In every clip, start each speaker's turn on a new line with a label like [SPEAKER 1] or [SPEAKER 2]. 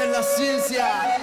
[SPEAKER 1] En la ciencia.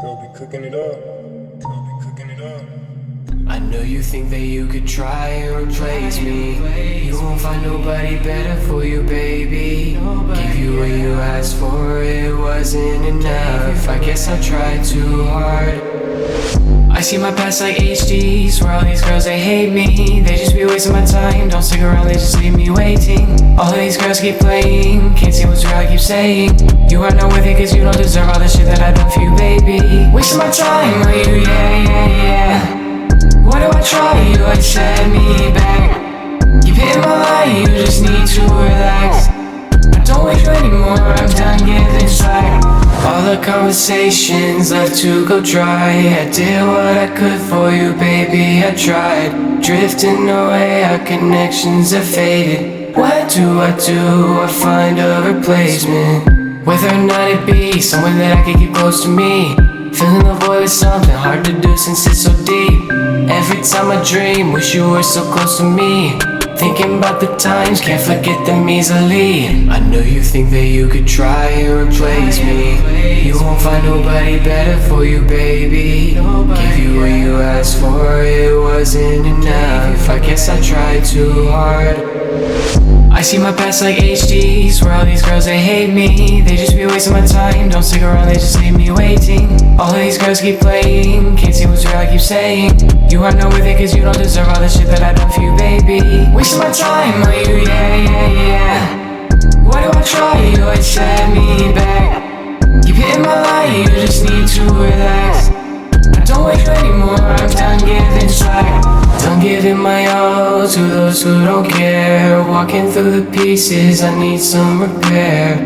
[SPEAKER 1] Kobe cooking it up. Kobe cooking it up.
[SPEAKER 2] I know you think that you could try and replace me. You won't find nobody better for you, baby. Give you what you asked for, it wasn't enough. I guess I tried too hard. I see my past like HD. Swear all these girls, they hate me. They just be wasting my time. Don't stick around, they just leave me waiting. All of these girls keep playing. Can't see what's real, I keep saying. You are not worth it cause you don't deserve all the shit that I done for you, baby. Wasting my time on you, yeah. Why do I try? You like set me back. Keep hitting my line, you just need to relax. I don't wait you anymore, I'm done giving slack. All the conversations left to go dry. I did what I could for you, baby, I tried. Drifting away, our connections have faded. What do? I find a replacement. Whether or not it be someone that I could keep close to me. Filling the void with something hard to do since it's so deep. Every time I dream, wish you were so close to me. Thinking about the times, can't forget them easily. I know you think that you could try and replace me. You won't find nobody better for you, baby. Give you what you asked for, it wasn't enough. I guess I tried too hard. I see my past like HD. Swear all these girls, they hate me. They just be wasting my time. Don't stick around, they just leave me waiting. All of these girls keep playing. Can't see what's real, I keep saying. You are not worth it cause you don't deserve all the shit that I done for you, baby. Wasting my time on you, yeah. Why do I try? You like set me back. Keep hitting my line, you just need to relax. I don't wait you anymore, I'm done giving slack. Done giving my all to those who don't care. Walking through the pieces, I need some repair.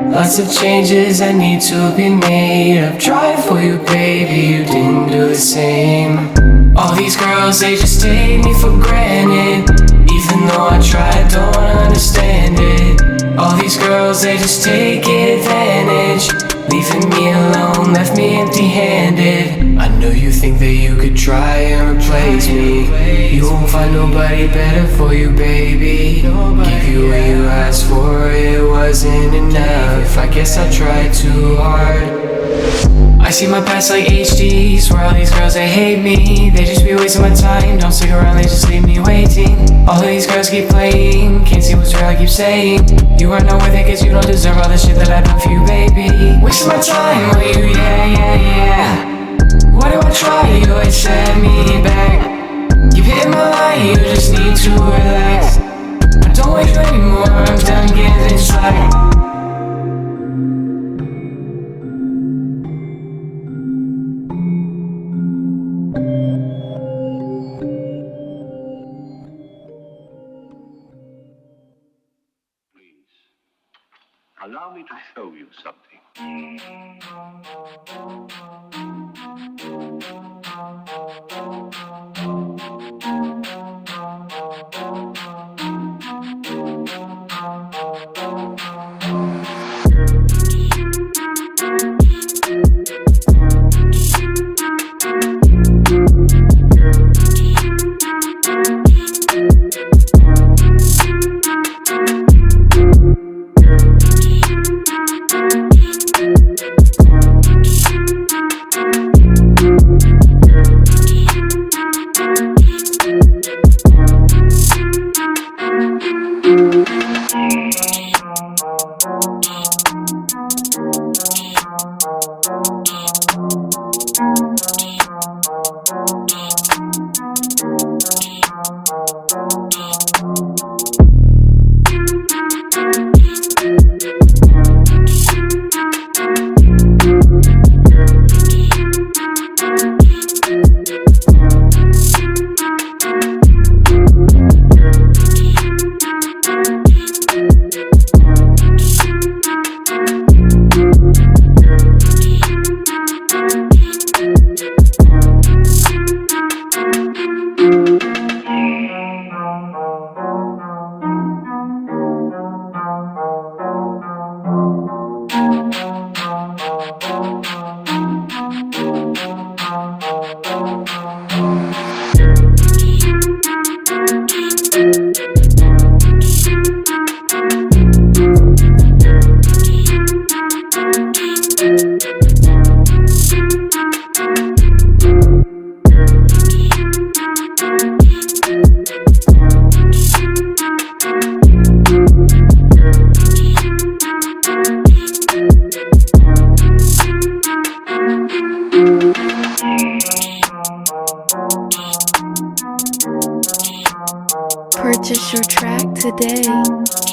[SPEAKER 2] Lots of changes that need to be made. I've tried for you, baby, you didn't do the same. All these girls, they just take me for granted. Even though I try, don't understand it. All these girls, they just take advantage. Leaving me alone, left me empty-handed. I know you think that you could try and replace me. You won't find nobody better for you, baby. Give you what you asked for, it wasn't enough. I guess I tried too hard. I see my past like HD. Swear all these girls, they hate me. They just be wasting my time. Don't stick around, they just leave me waiting. All of these girls keep playing. Can't see what's real, I keep saying. You are not worth it cause you don't deserve all the shit that I've done for you, baby. Wasting my time with you, yeah. Why do I try? You always set me back. You hit my line, you just need to relax. I don't want you anymore, I'm done getting slack.
[SPEAKER 3] Allow me to show you something.
[SPEAKER 4] Purchase your track today.